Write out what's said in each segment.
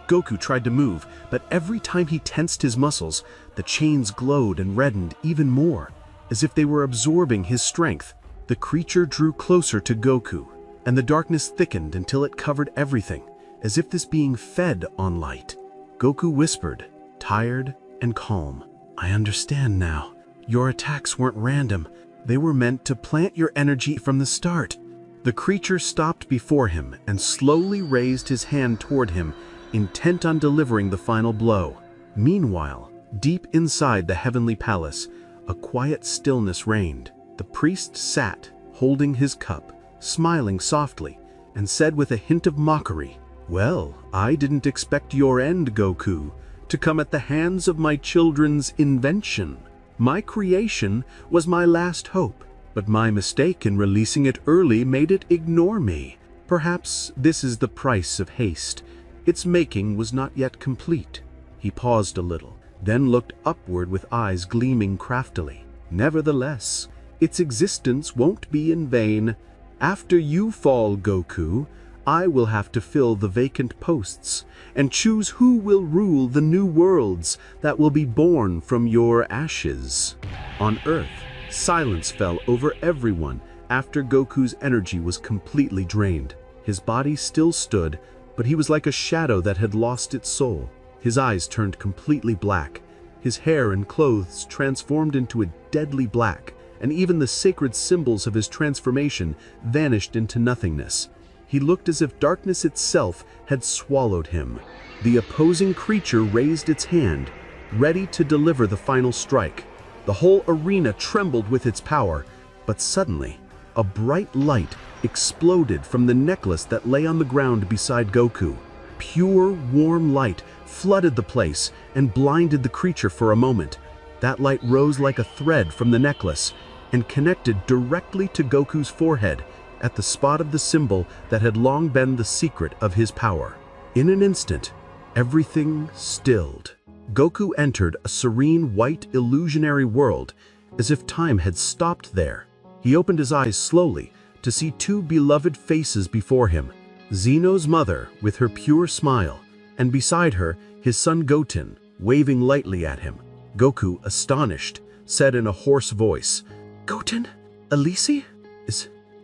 Goku tried to move, but every time he tensed his muscles, the chains glowed and reddened even more, as if they were absorbing his strength. The creature drew closer to Goku, and the darkness thickened until it covered everything, as if this being fed on light. Goku whispered, tired and calm, "I understand now. Your attacks weren't random. They were meant to plant your energy from the start." The creature stopped before him and slowly raised his hand toward him, intent on delivering the final blow. Meanwhile, deep inside the heavenly palace, a quiet stillness reigned. The priest sat, holding his cup, smiling softly, and said with a hint of mockery, "Well, I didn't expect your end, Goku, to come at the hands of my children's invention. My creation was my last hope, but my mistake in releasing it early made it ignore me. Perhaps this is the price of haste. Its making was not yet complete." He paused a little, then looked upward with eyes gleaming craftily. "Nevertheless, its existence won't be in vain. After you fall, Goku, I will have to fill the vacant posts and choose who will rule the new worlds that will be born from your ashes." On Earth, silence fell over everyone after Goku's energy was completely drained. His body still stood, but he was like a shadow that had lost its soul. His eyes turned completely black. His hair and clothes transformed into a deadly black, and even the sacred symbols of his transformation vanished into nothingness. He looked as if darkness itself had swallowed him. The opposing creature raised its hand, ready to deliver the final strike. The whole arena trembled with its power, but suddenly, a bright light exploded from the necklace that lay on the ground beside Goku. Pure, warm light flooded the place and blinded the creature for a moment. That light rose like a thread from the necklace and connected directly to Goku's forehead, at the spot of the symbol that had long been the secret of his power. In an instant, everything stilled. Goku entered a serene white illusionary world, as if time had stopped there. He opened his eyes slowly to see two beloved faces before him, Zeno's mother with her pure smile, and beside her his son Goten, waving lightly at him. Goku, astonished, said in a hoarse voice, "Goten? Elise?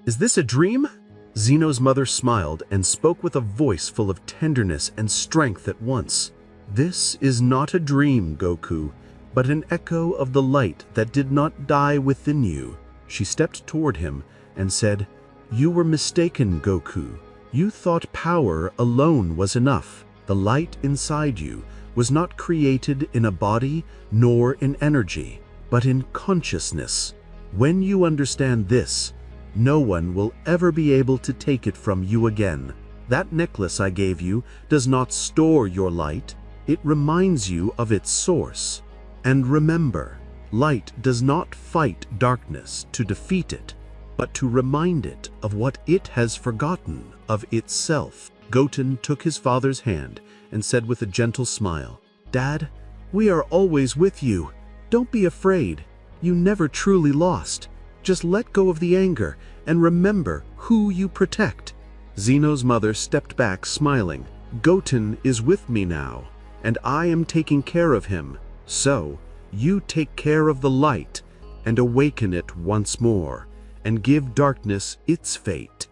Is this a dream?" Zeno's mother smiled and spoke with a voice full of tenderness and strength at once. "This is not a dream, Goku, but an echo of the light that did not die within you." She stepped toward him and said, "You were mistaken, Goku. You thought power alone was enough. The light inside you was not created in a body nor in energy, but in consciousness. When you understand this, no one will ever be able to take it from you again. That necklace I gave you does not store your light. It reminds you of its source. And remember, light does not fight darkness to defeat it, but to remind it of what it has forgotten of itself." Goten took his father's hand and said with a gentle smile, "Dad, we are always with you. Don't be afraid. You never truly lost. Just let go of the anger and remember who you protect." Zeno's mother stepped back, smiling. "Goten is with me now, and I am taking care of him. So, you take care of the light and awaken it once more, and give darkness its fate."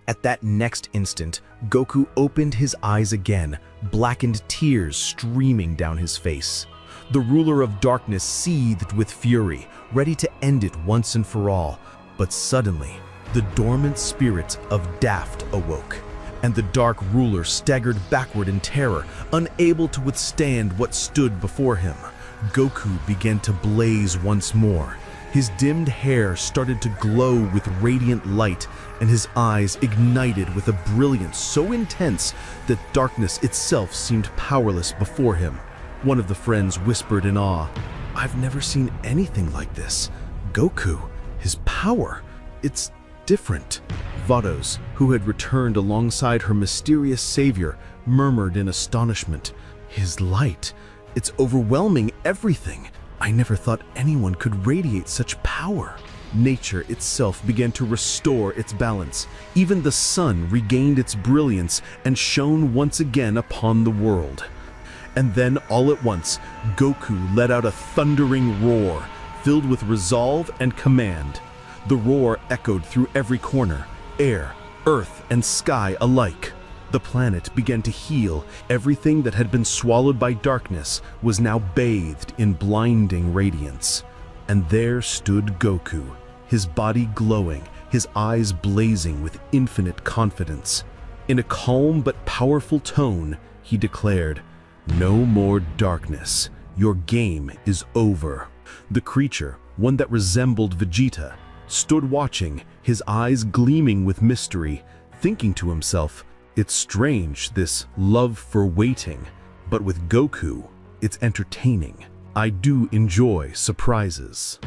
At that next instant, Goku opened his eyes again, blackened tears streaming down his face. The ruler of darkness seethed with fury, ready to end it once and for all. But suddenly, the dormant spirits of Daft awoke, and the dark ruler staggered backward in terror, unable to withstand what stood before him. Goku began to blaze once more. His dimmed hair started to glow with radiant light, and his eyes ignited with a brilliance so intense that darkness itself seemed powerless before him. One of the friends whispered in awe, "I've never seen anything like this. Goku, his power, it's different." Vados, who had returned alongside her mysterious savior, murmured in astonishment, "His light, it's overwhelming everything. I never thought anyone could radiate such power." Nature itself began to restore its balance. Even the sun regained its brilliance and shone once again upon the world. And then, all at once, Goku let out a thundering roar, filled with resolve and command. The roar echoed through every corner, air, earth, and sky alike. The planet began to heal. Everything that had been swallowed by darkness was now bathed in blinding radiance. And there stood Goku, his body glowing, his eyes blazing with infinite confidence. In a calm but powerful tone, he declared, "No more darkness. Your game is over." The creature, one that resembled Vegeta, stood watching, his eyes gleaming with mystery, thinking to himself, "It's strange, this love for waiting, but with Goku, it's entertaining. I do enjoy surprises."